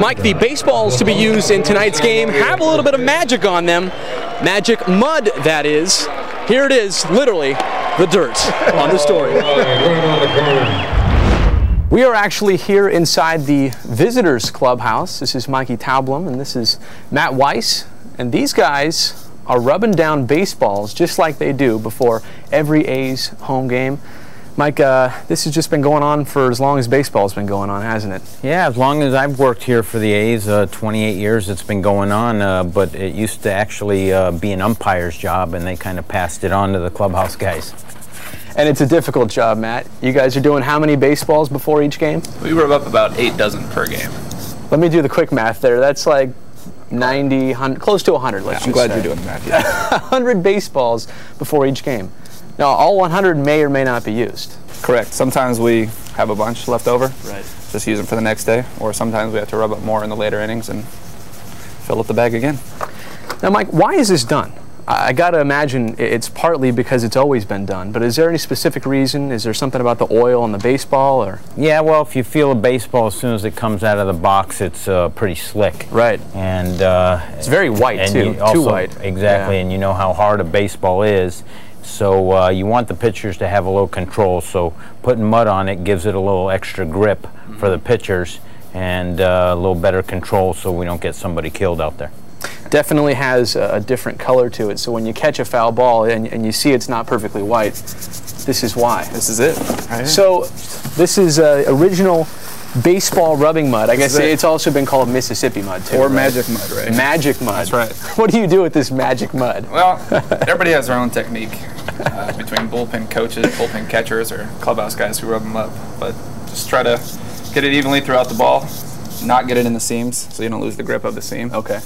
Mike, the baseballs to be used in tonight's game have a little bit of magic on them. Magic mud, that is. Here it is, literally, the dirt on the story. We are actually here inside the visitors clubhouse. This is Mikey Taublum and this is Matt Weiss. And these guys are rubbing down baseballs just like they do before every A's home game. Mike, this has just been going on for as long as baseball's been going on, hasn't it? Yeah, as long as I've worked here for the A's, 28 years it's been going on, but it used to actually be an umpire's job, and they kind of passed it on to the clubhouse guys. And it's a difficult job, Matt. You guys are doing how many baseballs before each game? We rub up about 8 dozen per game. Let me do the quick math there. That's like 90, 100, close to 100, let's just say. I'm glad you're doing the math. Yeah. 100 baseballs before each game. Now, all 100 may or may not be used. Correct. Sometimes we have a bunch left over. Right. Just use them for the next day. Or sometimes we have to rub up more in the later innings and fill up the bag again. Now, Mike, why is this done? I got to imagine it's partly because it's always been done, but is there any specific reason? Is there something about the oil on the baseball? Or? Yeah, well, if you feel a baseball as soon as it comes out of the box, it's pretty slick. Right. And it's very white, too. Too white. Exactly, yeah. And you know how hard a baseball is. So you want the pitchers to have a little control, so putting mud on it gives it a little extra grip for the pitchers and a little better control so we don't get somebody killed out there. Definitely has a different color to it, so when you catch a foul ball and you see it's not perfectly white, this is why. This is it. Right. So this is original baseball rubbing mud. I guess it's also been called Mississippi mud, too. Or right? magic mud, right? Magic mud. That's right. What do you do with this magic mud? Well, everybody has their own technique between bullpen coaches, bullpen catchers, or clubhouse guys who rub them up. But just try to get it evenly throughout the ball, not get it in the seams so you don't lose the grip of the seam. Okay.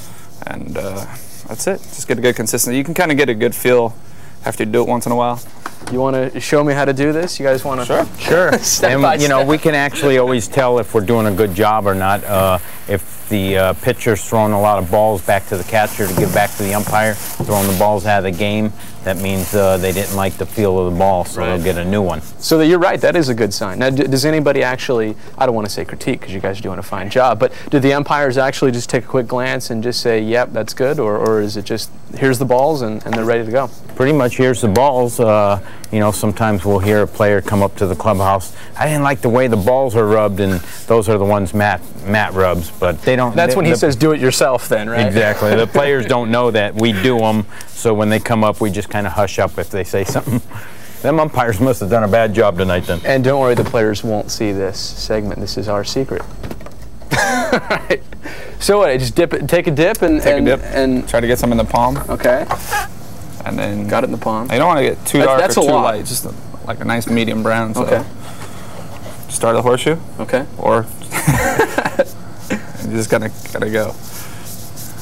And that's it. Just get a good consistency. You can kind of get a good feel after you do it once in a while. You want to show me how to do this? You guys want to? Sure. Sure. Step by And you know, step. we can actually always tell if we're doing a good job or not. If the pitcher's throwing a lot of balls back to the catcher to give back to the umpire, throwing the balls out of the game, that means they didn't like the feel of the ball, so they'll get a new one. So you're right, that is a good sign. Now, does anybody actually, I don't want to say critique because you guys are doing a fine job, but do the umpires actually just take a quick glance and just say, yep, that's good, or is it just, here's the balls and they're ready to go? Pretty much here's the balls. You know, sometimes we'll hear a player come up to the clubhouse, I didn't like the way the balls are rubbed, and those are the ones Matt rubs, but they don't. That's when he says do it yourself then, right? Exactly. The players don't know that. We do them, so when they come up, we just kind of hush up if they say something. Them umpires must have done a bad job tonight then. And don't worry, the players won't see this segment. This is our secret. Right. So what, just dip it, take a dip and try to get some in the palm. Okay. And then got it in the palm. You don't want to get too dark that's or a too lot. light, just like a nice medium brown. So okay. Start the horseshoe. Okay. Or you just gotta go.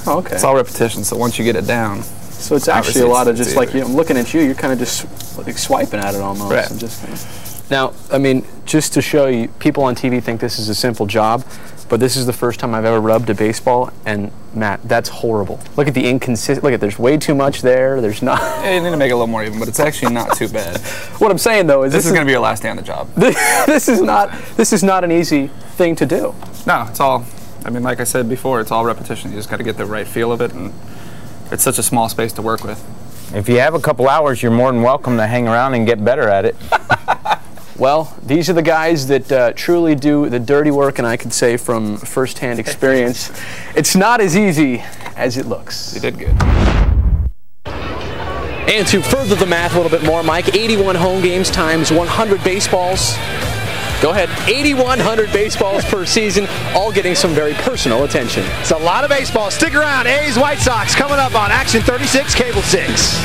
Oh, okay. It's all repetition, so once you get it down. So it's actually a lot of just like, I'm looking at you, you're kind of just like swiping at it almost. Right. And just kind of. Now, I mean, just to show you, people on TV think this is a simple job, but this is the first time I've ever rubbed a baseball, and Matt, that's horrible. Look at the inconsistent. Look at, there's way too much there. There's not. Yeah, you need to make it a little more even, but it's actually not too bad. What I'm saying though is this is going to be your last day on the job. This is not an easy thing to do. No, it's all. I mean, like I said before, it's all repetition. You just got to get the right feel of it, and it's such a small space to work with. If you have a couple hours, you're more than welcome to hang around and get better at it. Well, these are the guys that truly do the dirty work, and I could say from first-hand experience, it's not as easy as it looks. You did good. And to further the math a little bit more, Mike, 81 home games times 100 baseballs. Go ahead. 8,100 baseballs per season, all getting some very personal attention. It's a lot of baseball. Stick around. A's White Sox coming up on Action 36, Cable 6.